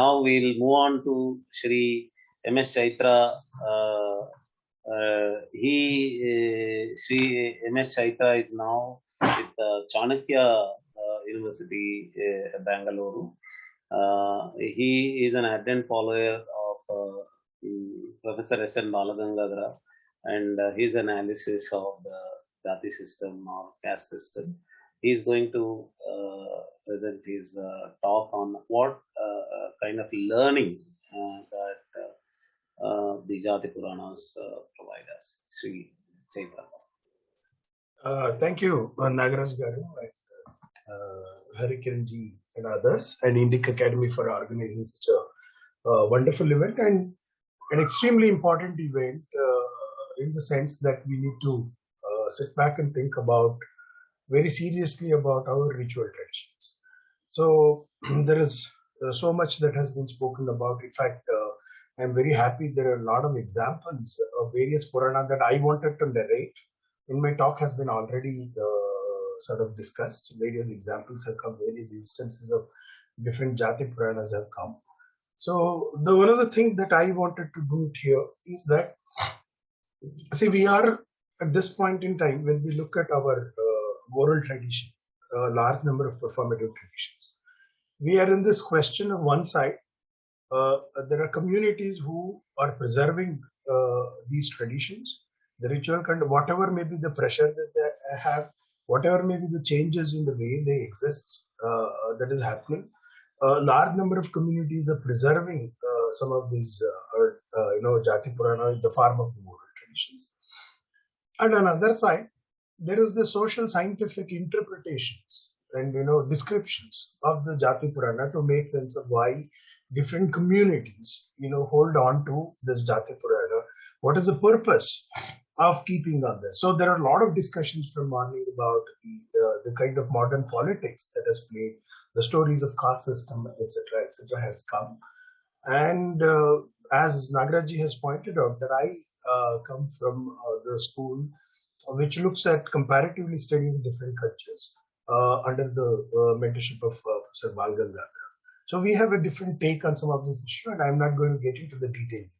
Now we'll move on to Shri M.S. Chaitra. Shri M.S. Chaitra is now with Chanakya University, Bangalore. He is an ardent follower of Professor S.N. Balagangadhara and his analysis of the Jati system or caste system. He is going to present his talk on what kind of learning that the Jaati-Puranas provide us. Sri Chaitra. Thank you, Nagaraj Garu, Harikiran ji and others, and Indic Academy for organizing such a wonderful event and an extremely important event in the sense that we need to sit back and think about very seriously about our ritual traditions. So there is so much that has been spoken about. In fact, I'm very happy there are a lot of examples of various Purana that I wanted to narrate. In my talk has been already sort of discussed. Various examples have come, various instances of different Jaati-Puranas have come. So one of the things that I wanted to do here is that, see, we are at this point in time when we look at our oral tradition, a large number of performative traditions. We are in this question of one side, there are communities who are preserving these traditions, the ritual kind of whatever may be the pressure that they have, whatever may be the changes in the way they exist that is happening. A large number of communities are preserving some of these, Jati-Purana in the form of the oral traditions. And on the other side, there is the social scientific interpretations and descriptions of the Jati-Purana to make sense of why different communities hold on to this Jati-Purana. What is the purpose of keeping on this? So there are a lot of discussions from morning about the kind of modern politics that has played, the stories of caste system, etc., has come. And as Nagaraj has pointed out, that I come from the school which looks at comparatively studying different cultures under the mentorship of Professor Balagangadhara. So we have a different take on some of this issue, and I'm not going to get into the details.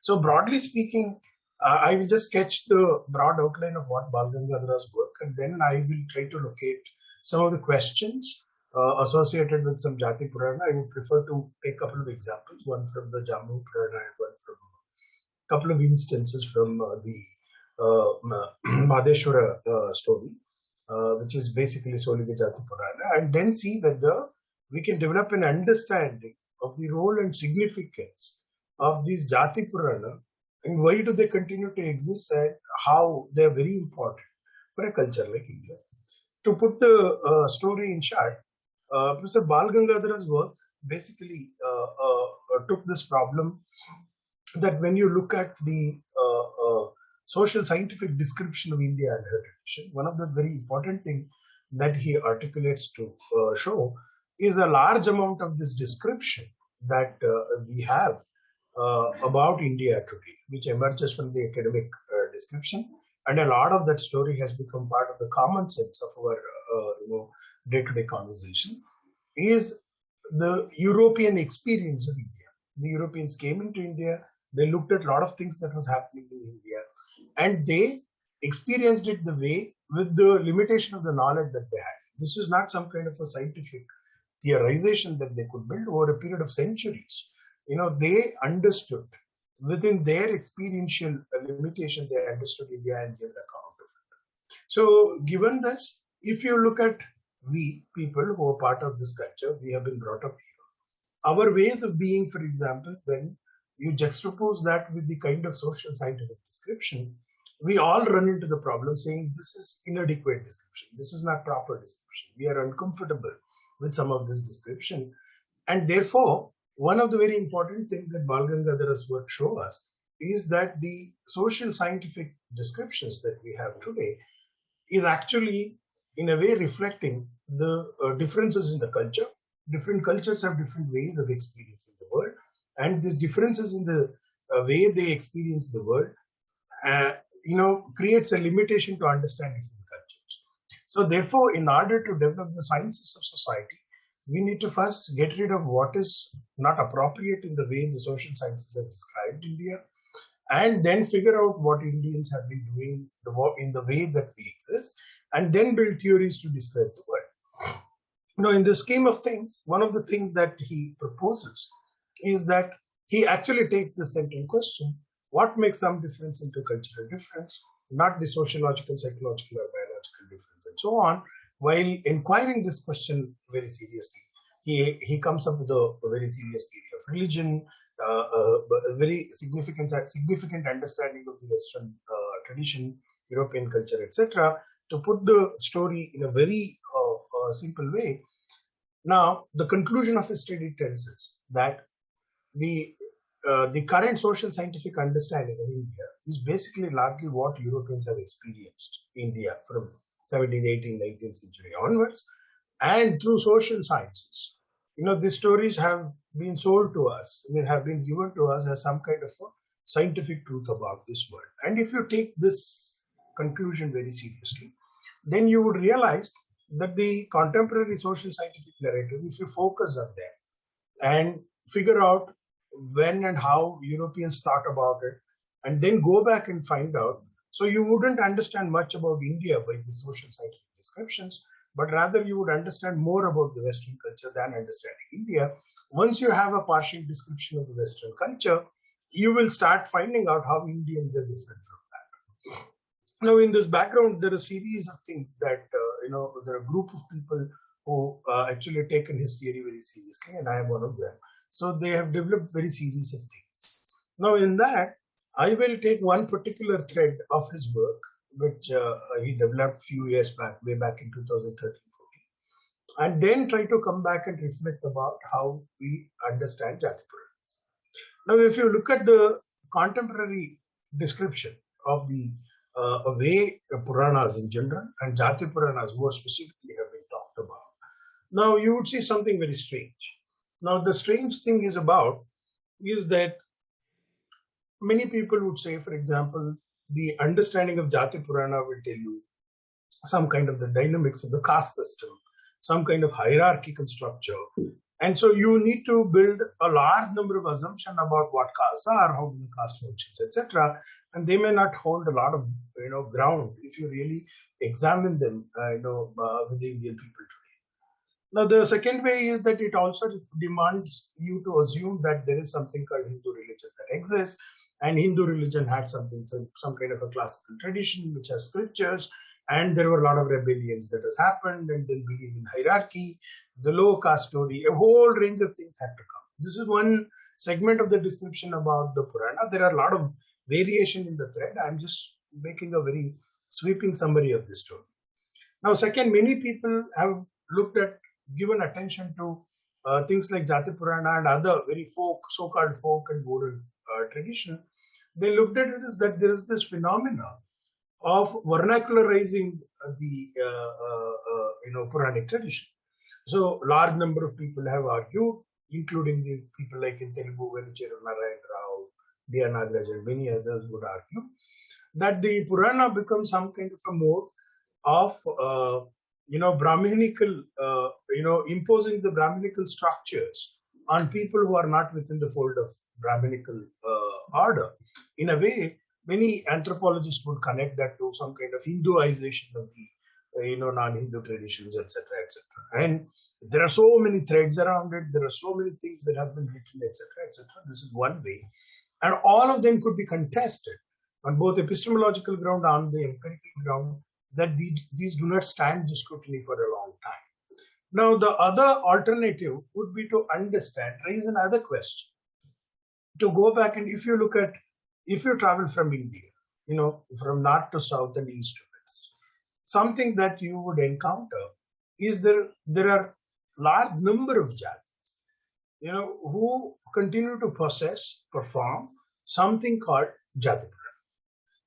So broadly speaking, I will just sketch the broad outline of what Balagangadhara's work, and then I will try to locate some of the questions associated with some Jati-Purana. I would prefer to take a couple of examples, one from the Jammu Purana and one from a couple of instances from the Madheshwara story, which is basically Soliga Jati-Purana, and then see whether we can develop an understanding of the role and significance of these Jati-Purana and why do they continue to exist and how they are very important for a culture like India. To put the story in short, Professor Balagangadhara's work basically took this problem that when you look at the social scientific description of India and her tradition, one of the very important things that he articulates to show is a large amount of this description that we have about India today, which emerges from the academic description, and a lot of that story has become part of the common sense of our day-to-day conversation, is the European experience of India. The Europeans came into India, they looked at a lot of things that was happening in India, and they experienced it the way with the limitation of the knowledge that they had. This is not some kind of a scientific theorization that they could build over a period of centuries. They understood within their experiential limitation, they understood India and gave account of it. So given this, if you look at we people who are part of this culture, we have been brought up here. Our ways of being, for example, when you juxtapose that with the kind of social scientific description, we all run into the problem saying this is inadequate description, this is not proper description. We are uncomfortable with some of this description, and therefore one of the very important things that Balagangadhara's work show us is that the social scientific descriptions that we have today is actually in a way reflecting the differences in the culture. Different cultures have different ways of experiencing the world, and these differences in the way they experience the world creates a limitation to understand different cultures. So therefore, in order to develop the sciences of society, we need to first get rid of what is not appropriate in the way the social sciences have described India, and then figure out what Indians have been doing in the way that we exist, and then build theories to describe the world. In the scheme of things, one of the things that he proposes is that he actually takes the central question: what makes some difference into cultural difference, not the sociological, psychological, or biological difference, and so on. While inquiring this question very seriously, he comes up with a very serious theory of religion, a very significant understanding of the Western tradition, European culture, etc. To put the story in a very simple way, now the conclusion of his study tells us that the current social scientific understanding of India is basically largely what Europeans have experienced India from 17th, 18th, 19th century onwards, and through social sciences. These stories have been sold to us, have been given to us as some kind of a scientific truth about this world. And if you take this conclusion very seriously, then you would realize that the contemporary social scientific narrative, if you focus on them and figure out when and how Europeans thought about it, and then go back and find out, so you wouldn't understand much about India by the social scientific descriptions, but rather you would understand more about the Western culture than understanding India. Once you have a partial description of the Western culture, you will start finding out how Indians are different from that. Now, in this background, there are a series of things that, there are a group of people who actually taken his theory very seriously, and I am one of them. So they have developed very series of things. Now, in that, I will take one particular thread of his work, which he developed a few years back, way back in 2013-14, and then try to come back and reflect about how we understand Jaati-Puranas. Now, if you look at the contemporary description of the way Puranas in general and Jaati-Puranas more specifically have been talked about, now you would see something very strange. Now, the strange thing is that many people would say, for example, the understanding of Jati-Purana will tell you some kind of the dynamics of the caste system, some kind of hierarchical structure. And so you need to build a large number of assumptions about what castes are, how the caste functions, etc. And they may not hold a lot of ground if you really examine them with the Indian people today. Now, the second way is that it also demands you to assume that there is something called Hindu religion that exists, and Hindu religion had some kind of a classical tradition which has scriptures, and there were a lot of rebellions that has happened, and then believe in hierarchy, the low caste story, a whole range of things had to come. This is one segment of the description about the Purana. There are a lot of variation in the thread. I'm just making a very sweeping summary of this story. Now, second, many people have given attention to things like Jati-Purana and other very so-called folk and oral tradition. They looked at it as that there is this phenomena of vernacularizing the Puranic tradition. So, large number of people have argued, including the people like in Telugu, Velicheru Narayan Rao, D.R. Nagaraj, and many others would argue that the Purana becomes some kind of a mode of Brahminical, imposing the Brahminical structures on people who are not within the fold of Brahminical order. In a way, many anthropologists would connect that to some kind of Hinduization of the non-Hindu traditions, etc., etc. And there are so many threads around it. There are so many things that have been written, etc., etc. This is one way, and all of them could be contested on both epistemological ground and the empirical ground, that these do not stand the scrutiny for a long time. Now, the other alternative would be to raise another question, to go back, and if you travel from India, from north to south and east to west, something that you would encounter is there are large number of jatis, who continue to perform something called Jati-Purana.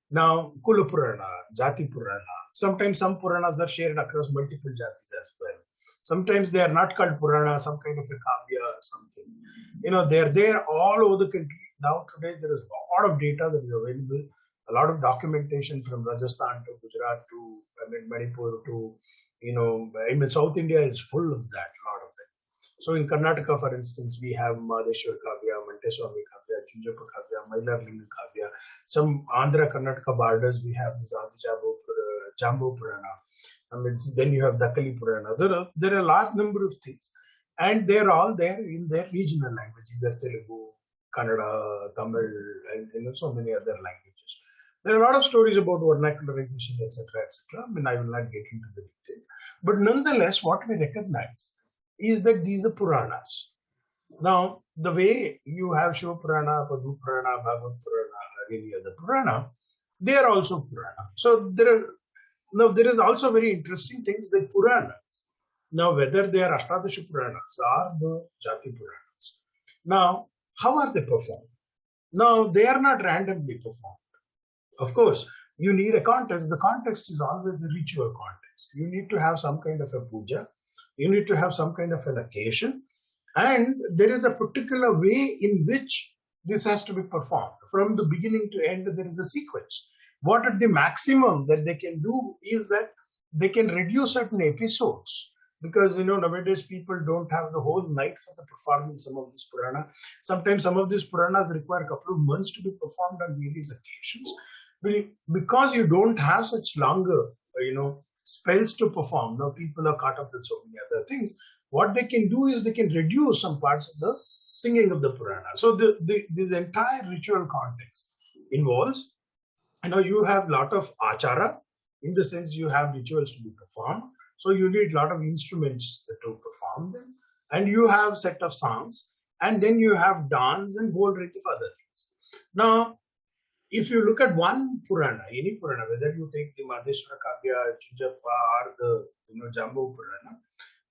Now, Kula-Purana, Jati-Purana, sometimes some Puranas are shared across multiple jatis as well. Sometimes they are not called Purana, some kind of a Kavya or something. They're there all over the country. Now, today, there is a lot of data that is available, a lot of documentation from Rajasthan to Gujarat to Manipur to, South India is full of that, a lot of them. So in Karnataka, for instance, we have Madheshwar Kavya, Manteswami Kavya, Chunjapa Kavya, Mailarlinga Kavya. Some Andhra Karnataka borders, we have this Jambu Purana. Then you have Dakali Purana. There are a large number of things, and they're all there in their regional language, either Telugu, Kannada, Tamil, and so many other languages. There are a lot of stories about vernacularization, etc., etc. I will not get into the detail. But nonetheless, what we recognize is that these are Puranas. Now, the way you have Shiva Purana, Padma Purana, Bhagavad Purana, or any other Purana, they are also Purana. So there is also very interesting things that Puranas. Now, whether they are Ashtadasha Puranas or the Jaati-Puranas. Now, how are they performed? Now, they are not randomly performed. Of course, you need a context. The context is always a ritual context. You need to have some kind of a puja. You need to have some kind of an occasion. And there is a particular way in which this has to be performed. From the beginning to end, there is a sequence. What at the maximum that they can do is that they can reduce certain episodes. Because, nowadays people don't have the whole night for the performance some of this Purana. Sometimes some of these Puranas require a couple of months to be performed on various occasions. Because you don't have such longer, spells to perform. Now people are caught up with so many other things. What they can do is they can reduce some parts of the singing of the Purana. So this entire ritual context involves, you have a lot of achara, in the sense you have rituals to be performed. So you need a lot of instruments to perform them. And you have set of songs. And then you have dance and whole range of other things. Now, if you look at one Purana, any Purana, whether you take the Madheshwara Kavya, Chujappa, or the Jambu Purana,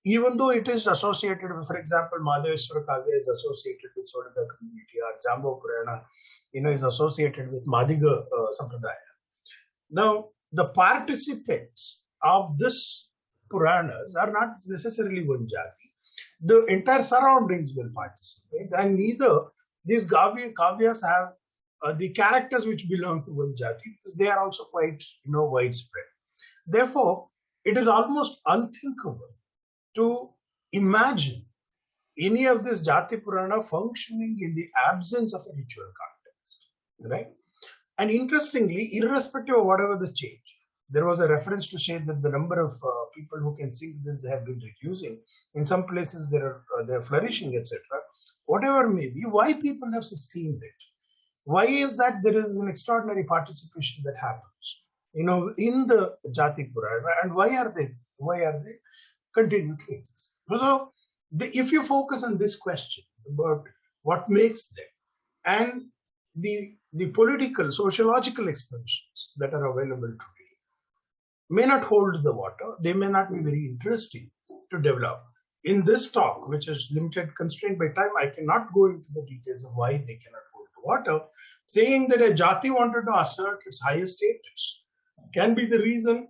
even though it is associated with, for example, Madheshwara Kavya is associated with Sodaga community, or Jambu Purana, is associated with Madiga Sampradaya. Now, the participants of this Puranas are not necessarily one jati. The entire surroundings will participate, and neither these Kavyas have the characters which belong to one jati, because they are also quite widespread. Therefore, it is almost unthinkable to imagine any of this Jati Purana functioning in the absence of a ritual context, right? And interestingly, irrespective of whatever the change, there was a reference to say that the number of people who can sing this have been reducing. In some places, they're flourishing, etc. Whatever may be, why people have sustained it? Why is that there is an extraordinary participation that happens, in the Jati Purana, and why are they continue to exist? So, if you focus on this question about what makes them and the political, sociological explanations that are available today may not hold the water. They may not be very interesting to develop. In this talk, which is limited, constrained by time, I cannot go into the details of why they cannot hold the water. Saying that a jati wanted to assert its higher status can be the reason,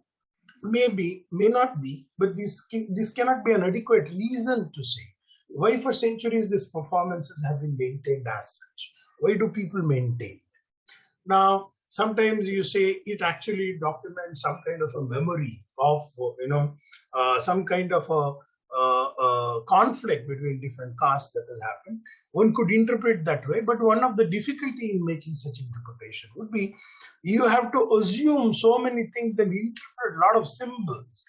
maybe, may not be, but this cannot be an adequate reason to say why for centuries these performances have been maintained as such. Why do people maintain? Now, sometimes you say it actually documents some kind of a memory of, some kind of a conflict between different castes that has happened. One could interpret that way, but one of the difficulty in making such interpretation would be you have to assume so many things and interpret a lot of symbols,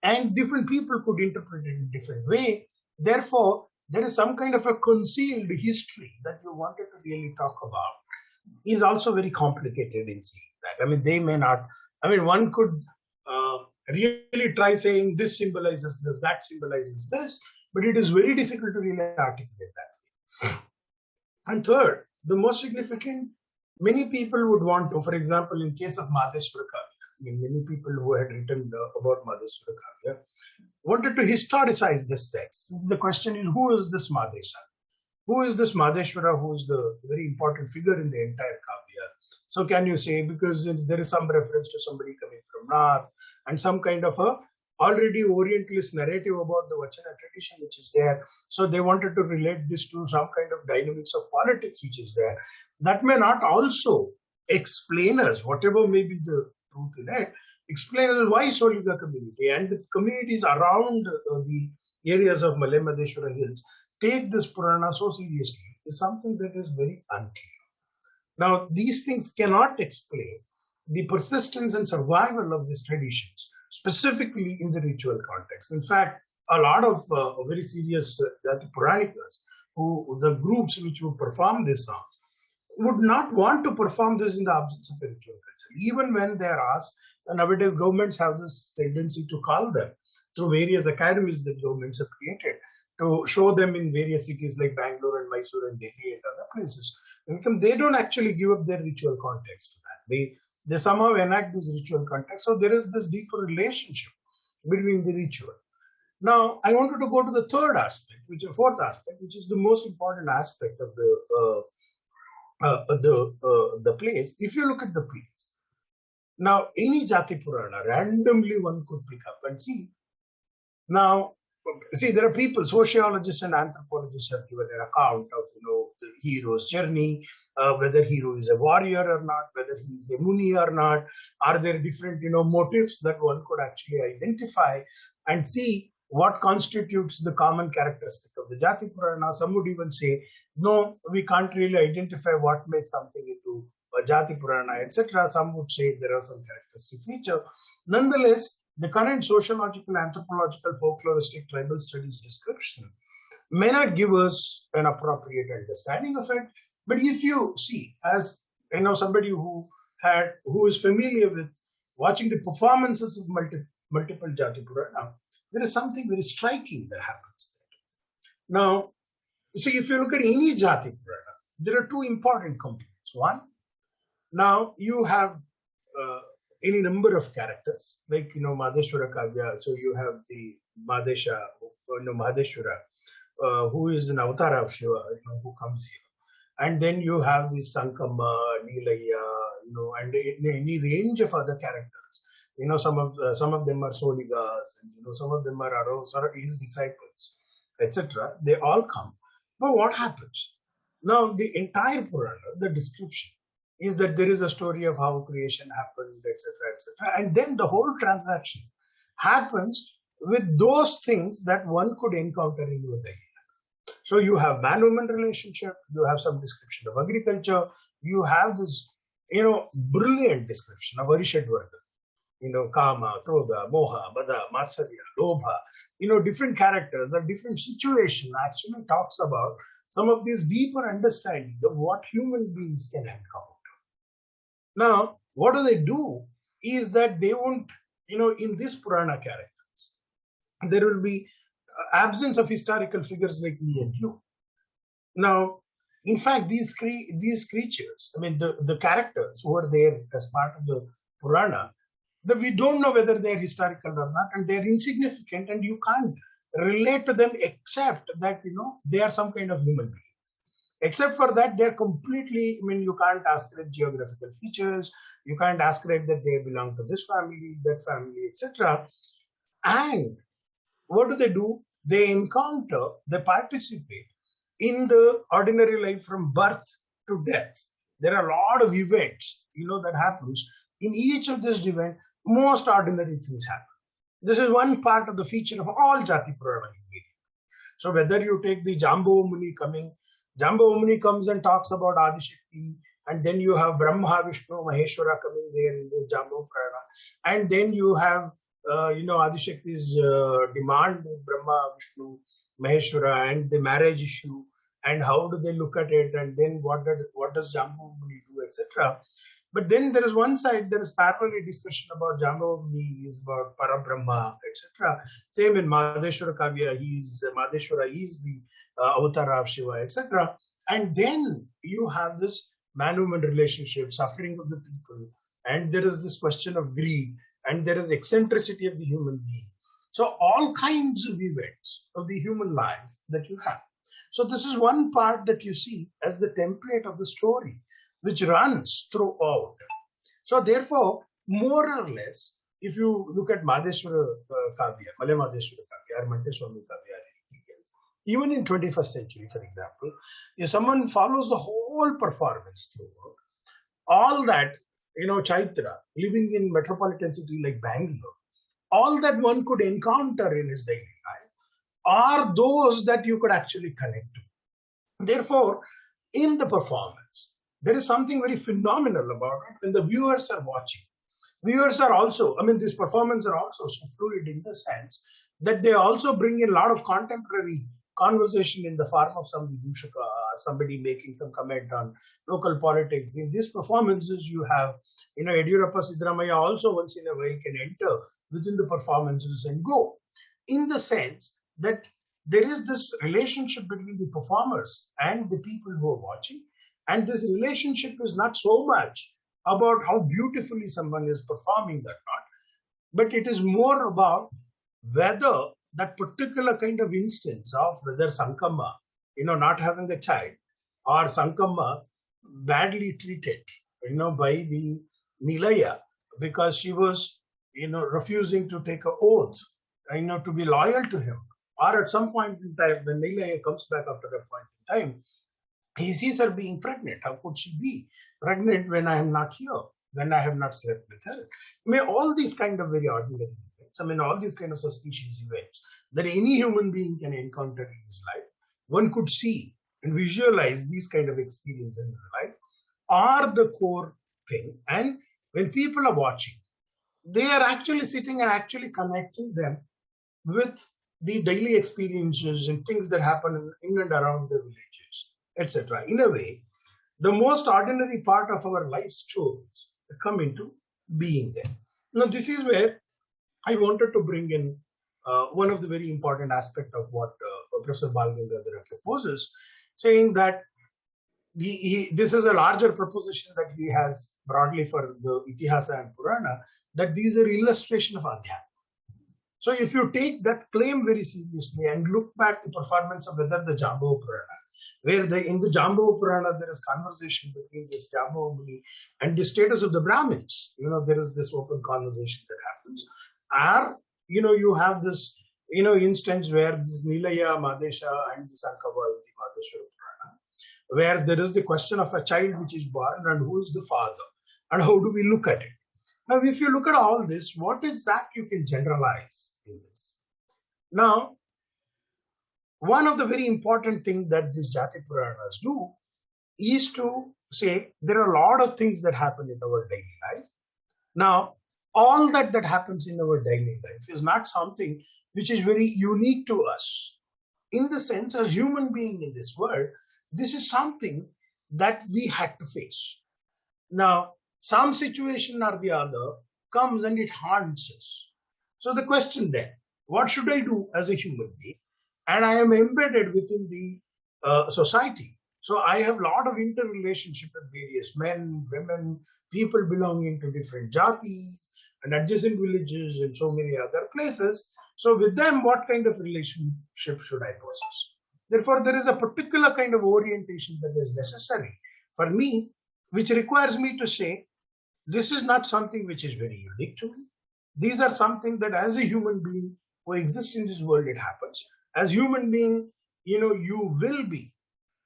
and different people could interpret it in different way. Therefore, there is some kind of a concealed history that you wanted to really talk about is also very complicated in seeing that. They may not, one could really try saying this symbolizes this, that symbolizes this, but it is very difficult to really articulate that. And third, the most significant, many people would want to, for example, in case of Madheshwara Kavya, many people who had written about Madheshwara Kavya wanted to historicize this text. The question is, who is this Madheshwara? Who is this Madheshwara, who is the very important figure in the entire Kavya? So can you say, because there is some reference to somebody coming from North, and some kind of a already Orientalist narrative about the Vachana tradition which is there. So they wanted to relate this to some kind of dynamics of politics which is there. That may not also explain us, whatever may be the truth in it, explain us why Soliga community and the communities around the areas of Malay Madheshwara Hills take this Purana so seriously is something that is very unclear. Now, these things cannot explain the persistence and survival of these traditions, specifically in the ritual context. In fact, a lot of very serious Jaati-Puranikas, the groups which would perform these songs, would not want to perform this in the absence of a ritual culture, even when they are asked. And nowadays, governments have this tendency to call them through various academies that governments have created to show them in various cities like Bangalore and Mysore and Delhi and other places. They don't actually give up their ritual context to that. They somehow enact this ritual context. So there is this deeper relationship between the ritual. Now, I wanted to go to the third aspect, fourth aspect, which is the most important aspect of the plays. If you look at the plays, now any Jati Purana, randomly one could pick up and see. Now, see, there are people, sociologists and anthropologists have given an account of, the hero's journey, whether hero is a warrior or not, whether he is a muni or not. Are there different, motives that one could actually identify and see what constitutes the common characteristic of the Jati Purana? Some would even say, no, we can't really identify what makes something into a Jati Purana, etc. Some would say there are some characteristic feature. Nonetheless, the current sociological, anthropological, folkloristic, tribal studies description may not give us an appropriate understanding of it. But if you see, as somebody who is familiar with watching the performances of multiple Jati Purana, there is something very striking that happens there. Now, see, if you look at any Jati Purana, there are two important components. One, now you have any number of characters, like Madheshwara Kavya. So you have the Madheshwara, who is an avatar of Shiva, who comes here, and then you have the Sankama, Nilayya, and any range of other characters. Some of them are Soligas, and some of them are his disciples, etc. They all come. But what happens? Now, the entire Purana, the description, is that there is a story of how creation happened, etc., etc. And then the whole transaction happens with those things that one could encounter in your daily life. So you have man-woman relationship, you have some description of agriculture, you have this, brilliant description of Arishadvarga, Kama, Krodha, Moha, Mada, Matsarya, Lobha, different characters or different situation actually talks about some of these deeper understanding of what human beings can encounter. Now, what do? Is that they won't, in these Purana characters, there will be absence of historical figures like me and you. Now, in fact, these creatures, the characters who are there as part of the Purana, that we don't know whether they're historical or not, and they're insignificant, and you can't relate to them except that, they are some kind of human beings. Except for that, they're completely, you can't ascribe geographical features, you can't ascribe that they belong to this family, that family, etc. And what do? They encounter, they participate in the ordinary life from birth to death. There are a lot of events, that happens. In each of these events, most ordinary things happen. This is one part of the feature of all Jati Purana. So whether you take the Jambu Muni coming, Jambu Muni comes and talks about Adishakti, and then you have Brahma, Vishnu, Maheshwara coming there in the Jambu Purana, and then you have Adishakti's demand with Brahma, Vishnu, Maheshwara, and the marriage issue, and how do they look at it, and then what does Jambu Muni do, etc. But then there is one side, there is parallel discussion about Jambavani, is about Parabrahma, etc. Same in Madheshwara Kavya, Madheshwara, he is the avatar of Shiva, etc. And then you have this man-woman relationship, suffering of the people, and there is this question of greed, and there is eccentricity of the human being. So all kinds of events of the human life that you have. So this is one part that you see as the template of the story, which runs throughout. So therefore, more or less, if you look at Madheshwara Kavya, Malay Madheshwara Kavya, or Manteswami Kavya, even in 21st century, for example, if someone follows the whole performance throughout, all that, Chaitra, living in metropolitan city like Bangalore, all that one could encounter in his daily life are those that you could actually connect to. Therefore, in the performance, there is something very phenomenal about it when the viewers are watching. Viewers are also, I mean, these performances are also so fluid in the sense that they also bring in a lot of contemporary conversation in the form of some vidushaka or somebody making some comment on local politics. In these performances, you have, Yediyurappa Siddaramaiah also once in a while can enter within the performances and go. In the sense that there is this relationship between the performers and the people who are watching. And this relationship is not so much about how beautifully someone is performing that part, but it is more about whether that particular kind of instance of whether Sankamma, not having a child, or Sankamma badly treated, by the Nilaya because she was, refusing to take an oath, to be loyal to him. Or at some point in time, when Nilaya comes back after a point in time, he sees her being pregnant. How could she be pregnant when I am not here, when I have not slept with her? I mean, all these kind of very ordinary events, all these kind of suspicious events that any human being can encounter in his life, one could see and visualize these kind of experiences in their life are the core thing. And when people are watching, they are actually sitting and actually connecting them with the daily experiences and things that happen in and around the villages, etc. In a way, the most ordinary part of our life stories come into being there. Now, this is where I wanted to bring in one of the very important aspects of what Professor Balgangadhar proposes, saying that this is a larger proposition that he has broadly for the Itihasa and Purana, that these are illustration of Adhyatma. So if you take that claim very seriously and look back the performance of whether the Jambava Purana, where in the Jambava Purana there is conversation between this Jambava Muni and the status of the Brahmins. There is this open conversation that happens. Or, you have this, instance where this Nilaya, Madesha and the Sankava, the Madeshwara Purana, where there is the question of a child which is born and who is the father and how do we look at it. Now, if you look at all this, what is that you can generalize in this? Now, one of the very important things that these Jati-Puranas do is to say there are a lot of things that happen in our daily life. Now, all that happens in our daily life is not something which is very unique to us. In the sense, as human being in this world, this is something that we had to face. Now, some situation or the other comes and it haunts us. So the question then, what should I do as a human being? And I am embedded within the society. So I have a lot of interrelationship with various men, women, people belonging to different jatis and adjacent villages and so many other places. So with them, what kind of relationship should I possess? Therefore, there is a particular kind of orientation that is necessary for me, which requires me to say, this is not something which is very unique to me. These are something that as a human being who exists in this world, it happens. As human being, you will be,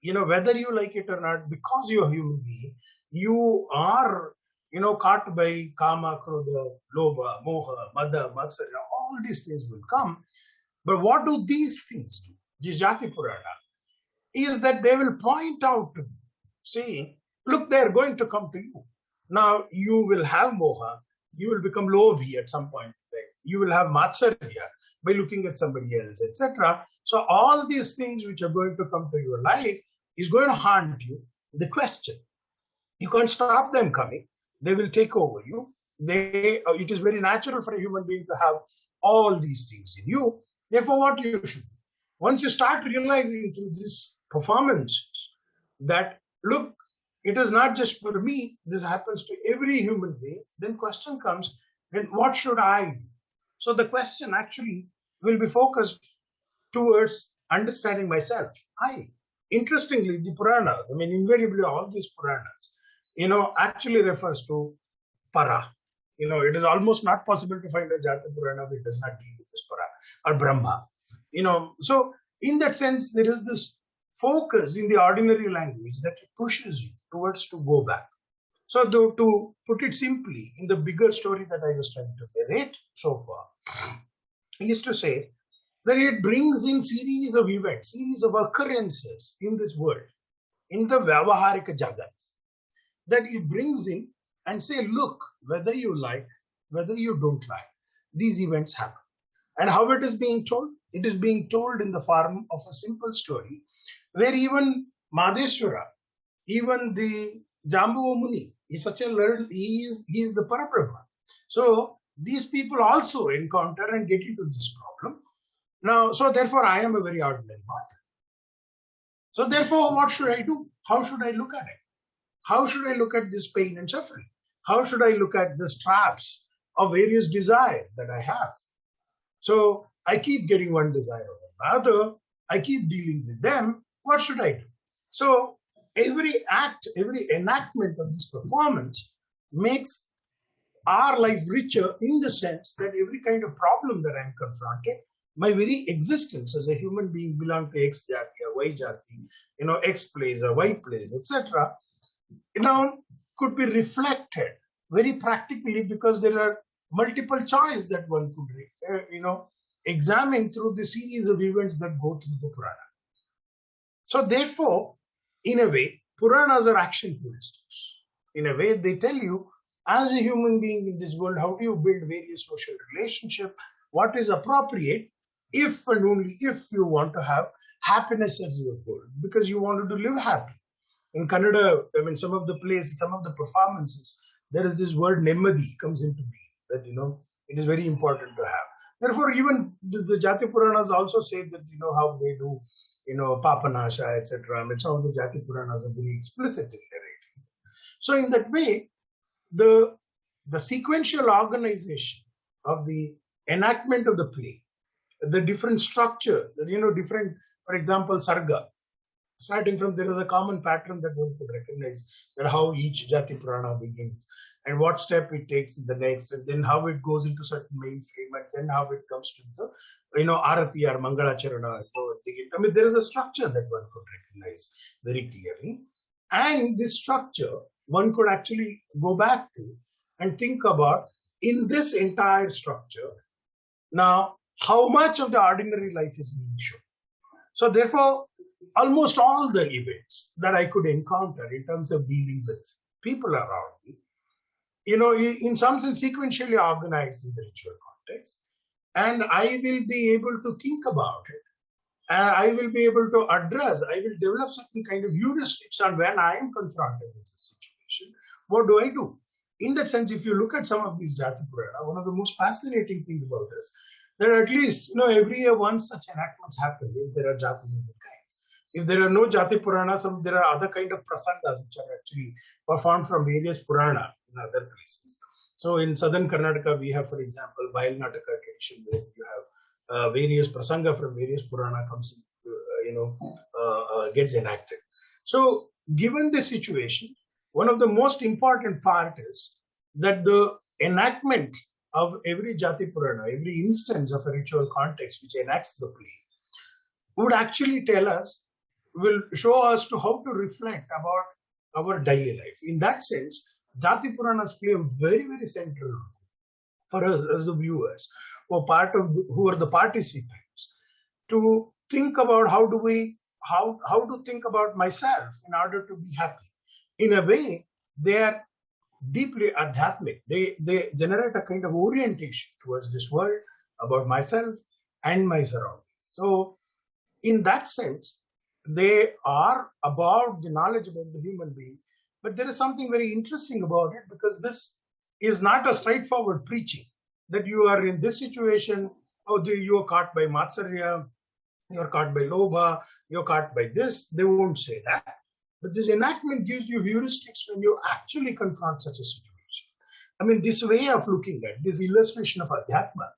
whether you like it or not, because you're a human being, you are, caught by kama, krodha, lobha, moha, mada, matsarya, all these things will come. But what do these things do? The Jati-Purana is that they will point out to you, saying, look, they're going to come to you. Now, you will have moha, you will become lobhi at some point. You will have matsarya by looking at somebody else, etc. So all these things which are going to come to your life is going to haunt you. The question, you can't stop them coming. They will take over you. It is very natural for a human being to have all these things in you. Therefore, what you should do, once you start realizing through this performance that, look, it is not just for me, this happens to every human being, then question comes, then what should I do? So the question actually will be focused towards understanding myself. Interestingly, the Purana, invariably all these Puranas, actually refers to para. It is almost not possible to find a Jati Purana which does not deal with this para or Brahma. So in that sense, there is this focus in the ordinary language that pushes you towards to go back. So to put it simply, in the bigger story that I was trying to narrate so far, is to say that it brings in series of events, series of occurrences in this world, in the Vyavaharika Jagat, that it brings in and say, look, whether you like, whether you don't like, these events happen. And how it is being told? It is being told in the form of a simple story where even Madheshwara, even the Jambu Muni, is such a learned, he is the Parabrahma. So these people also encounter and get into this problem. Now, so therefore, I am a very ordinary body. So therefore, what should I do? How should I look at it? How should I look at this pain and suffering? How should I look at the traps of various desires that I have? So I keep getting one desire over another. I keep dealing with them. What should I do? So every act, every enactment of this performance makes our life richer in the sense that every kind of problem that I'm confronted, my very existence as a human being belong to X Jati or Y Jati, X place or Y place, etc., could be reflected very practically because there are multiple choice that one could, examine through the series of events that go through the Purana. So therefore, in a way, Puranas are action heuristics. In a way, they tell you, as a human being in this world, how do you build various social relationships, what is appropriate, if and only if you want to have happiness as your goal, because you wanted to live happy. In Kannada, some of the places, some of the performances, there is this word Nemmadi comes into being, that, it is very important to have. Therefore, even the Jaati-Puranas also say that, how they do, Papanasha, etc. Some of the Jaati-Puranas are very explicit in narrating. So in that way, the sequential organization of the enactment of the play, the different structure, different, for example, Sarga, starting from, there is a common pattern that one could recognize, that how each Jati Purana begins and what step it takes in the next, and then how it goes into certain mainframe, and then how it comes to the, Arati or Mangala Charana. There is a structure that one could recognize very clearly. And this structure, one could actually go back to and think about, in this entire structure, now, how much of the ordinary life is being shown. So therefore, almost all the events that I could encounter in terms of dealing with people around me, in some sense sequentially organized in the ritual context, and I will be able to think about it. I will be able to address, I will develop certain kind of heuristics on when I am confronted with a situation. What do I do? In that sense, if you look at some of these Jati Purana, one of the most fascinating things about this, that at least, every year once such enactments happen, if there are Jatis of the kind. If there are no Jati Puranas, there are other kind of prasangas which are actually performed from various Purana in other places. So in southern Karnataka, we have, for example, Bail Nataka tradition, where you have various prasanga from various Purana comes, gets enacted. So given this situation, one of the most important part is that the enactment of every Jati Purana, every instance of a ritual context which enacts the play, would actually tell us, will show us to how to reflect about our daily life. In that sense, Jati Puranas play a very, very central role for us as the viewers, who are the participants, to think about how to think about myself in order to be happy. In a way, they are deeply adhyatmic. They generate a kind of orientation towards this world, about myself and my surroundings. So in that sense, they are about the knowledge about the human being. But there is something very interesting about it, because this is not a straightforward preaching, that you are in this situation, you are caught by Matsarya, you are caught by Lobha, you are caught by this. They won't say that. But this enactment gives you heuristics when you actually confront such a situation. This way of looking at this illustration of Adhyatma,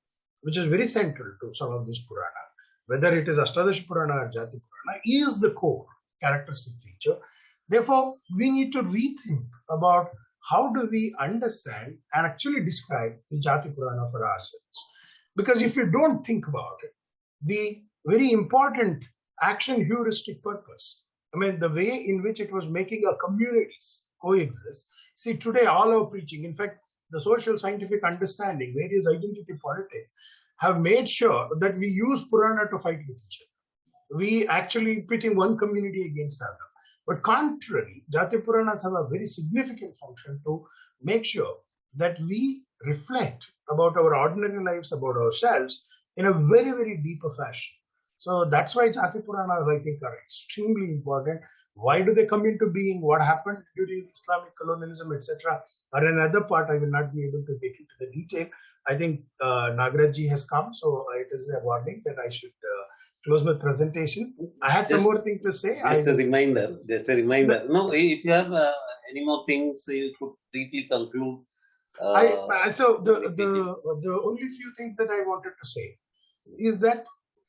which is very central to some of this Purana, whether it is Ashtadasha Purana or Jati Purana, is the core characteristic feature. Therefore, we need to rethink about how do we understand and actually describe the Jati Purana for ourselves. Because if you don't think about it, the very important action heuristic purpose, the way in which it was making our communities coexist. See, today all our preaching, in fact, the social scientific understanding, various identity politics, have made sure that we use Purana to fight with each other. We actually pitting one community against another. But contrary, Jati-Puranas have a very significant function to make sure that we reflect about our ordinary lives, about ourselves, in a very, very deeper fashion. So that's why Jati-Puranas, I think, are extremely important. Why do they come into being? What happened during Islamic colonialism, etc. Or another part, I will not be able to get into the detail. I think Nagaraj has come, so it is a warning that I should close my presentation. I had some more thing to say. Just a reminder. No, if you have any more things, you could briefly conclude. So the only few things that I wanted to say is that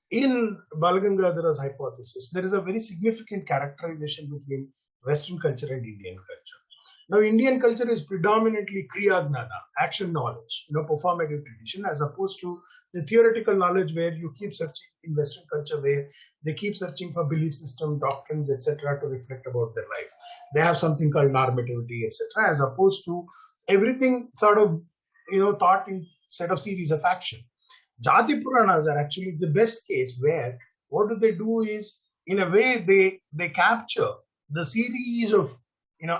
in Balagangadhara's hypothesis, there is a very significant characterization between Western culture and Indian culture. Now, Indian culture is predominantly Kriya Gnana, action knowledge, performative tradition, as opposed to the theoretical knowledge where you keep searching in Western culture, where they keep searching for belief system, doctrines, etc., to reflect about their life. They have something called normativity, etc., as opposed to everything sort of, thought in set of series of action. Jati-Puranas are actually the best case where what do they do is, in a way, they capture the series of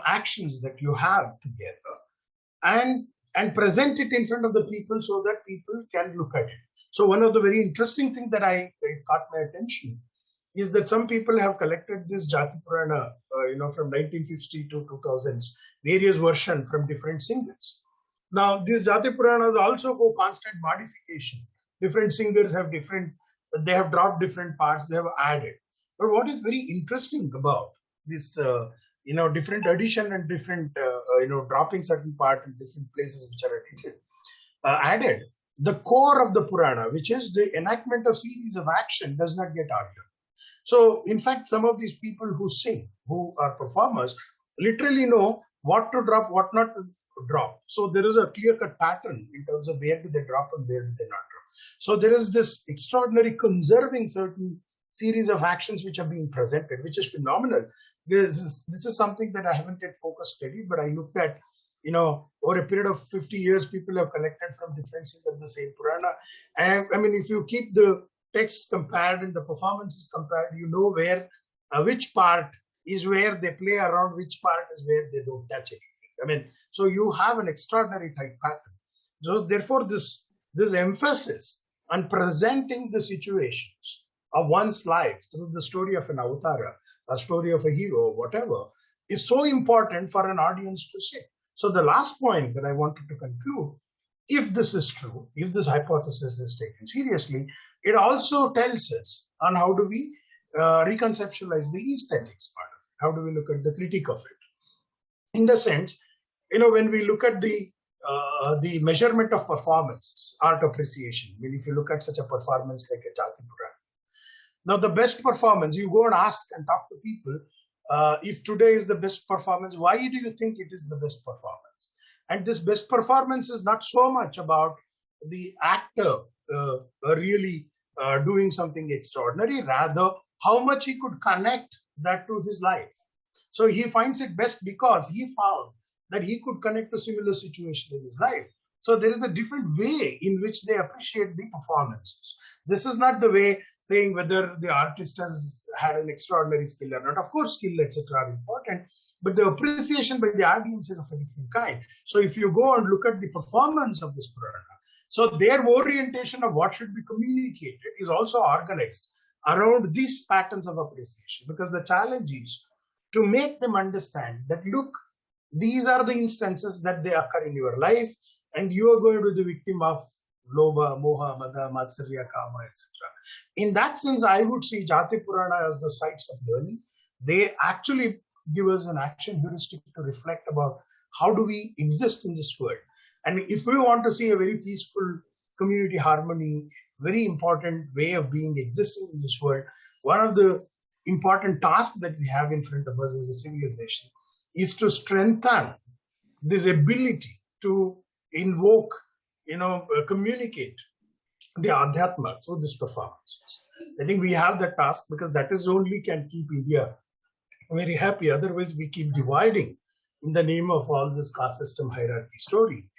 actions that you have together and present it in front of the people so that people can look at it. So one of the very interesting things that I caught my attention is that some people have collected this Jati-Purana, from 1950 to 2000s, various versions from different singers. Now, these Jati-Puranas also go constant modification. Different singers have they have dropped different parts, they have added. But what is very interesting about this, different addition and different, dropping certain part in different places which are added, the core of the Purana, which is the enactment of series of action, does not get altered. So, in fact, some of these people who sing, who are performers, literally know what to drop, what not to drop. So there is a clear-cut pattern in terms of where do they drop and where do they not drop. So there is this extraordinary conserving certain series of actions which are being presented, which is phenomenal. This is something that I haven't yet focused studied, but I looked at, over a period of 50 years, people have collected from different singers the same Purana. And I mean, if you keep the text compared and the performances compared, you know where, which part is where they play around, which part is where they don't touch anything. I mean, so you have an extraordinary tight pattern. So therefore, this emphasis on presenting the situations of one's life through the story of an avatara, a story of a hero, whatever, is so important for an audience to see. So the last point that I wanted to conclude, if this is true, if this hypothesis is taken seriously, it also tells us on how do we reconceptualize the aesthetics part of it. How do we look at the critique of it? In the sense, when we look at the measurement of performance, art appreciation, I mean, if you look at such a performance like a Jati-Purana, now the best performance, you go and ask and talk to people, if today is the best performance, why do you think it is the best performance? And this best performance is not so much about the actor really doing something extraordinary, rather how much he could connect that to his life. So he finds it best because he found that he could connect to similar situation in his life. So there is a different way in which they appreciate the performances. This is not the way saying whether the artist has had an extraordinary skill or not. Of course, skill, etc. are important, but the appreciation by the audience is of a different kind. So if you go and look at the performance of this Purana, so their orientation of what should be communicated is also organized around these patterns of appreciation, because the challenge is to make them understand that, look, these are the instances that they occur in your life, and you are going to be the victim of Lobha, Moha, Mada, Matsarya, Kama, etc. In that sense, I would see Jati-Purana as the sites of learning. They actually give us an action heuristic to reflect about how do we exist in this world. And if we want to see a very peaceful community harmony, very important way of being existing in this world, one of the important tasks that we have in front of us as a civilization is to strengthen this ability to invoke, communicate the Adhyatma through these performances. I think we have that task, because that is only can keep India very happy. Otherwise, we keep dividing in the name of all this caste system hierarchy story,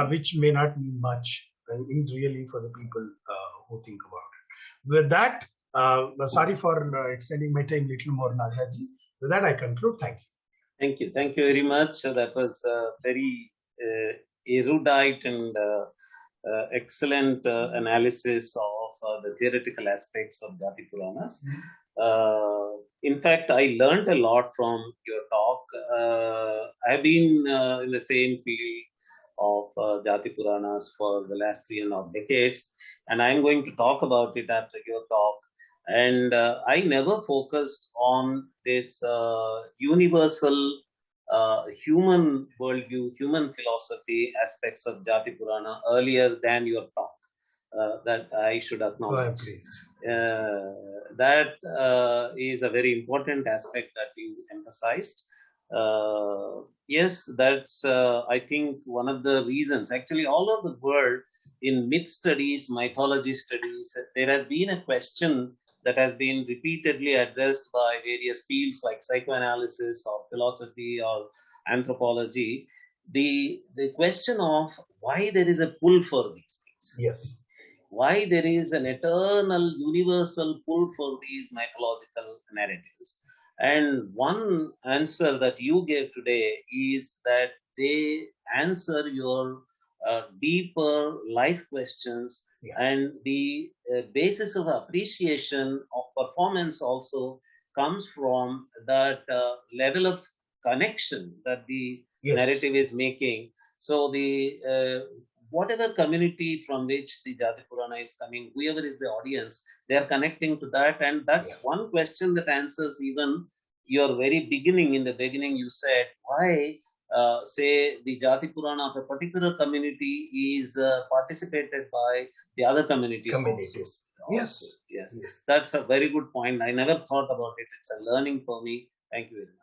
which may not mean much really for the people who think about it. With that, sorry for extending my time a little more, Nagaji. With that, I conclude. Thank you. Thank you very much. That was very erudite and excellent analysis of the theoretical aspects of Jati-Puranas. In fact, I learned a lot from your talk. I've been in the same field of Jati-Puranas for the last 3.5 decades, and I'm going to talk about it after your talk. And I never focused on this universal human worldview, human philosophy aspects of Jati Purana earlier than your talk. That I should acknowledge. That is a very important aspect that you emphasized. Yes, that's I think one of the reasons. Actually, all over the world, in myth studies, mythology studies, there has been a question that has been repeatedly addressed by various fields like psychoanalysis or philosophy or anthropology. The question of why there is a pull for these things. Yes. Why there is an eternal universal pull for these mythological narratives. And one answer that you gave today is that they answer your deeper life questions, and the basis of appreciation of performance also comes from that level of connection that the narrative is making. So the whatever community from which the Jati Purana is coming, whoever is the audience, they are connecting to that. And that's one question that answers even your very beginning. In the beginning, you said, why, say, the Jati Purana of a particular community is participated by the other communities. Yes. That's a very good point. I never thought about it. It's a learning for me. Thank you very much.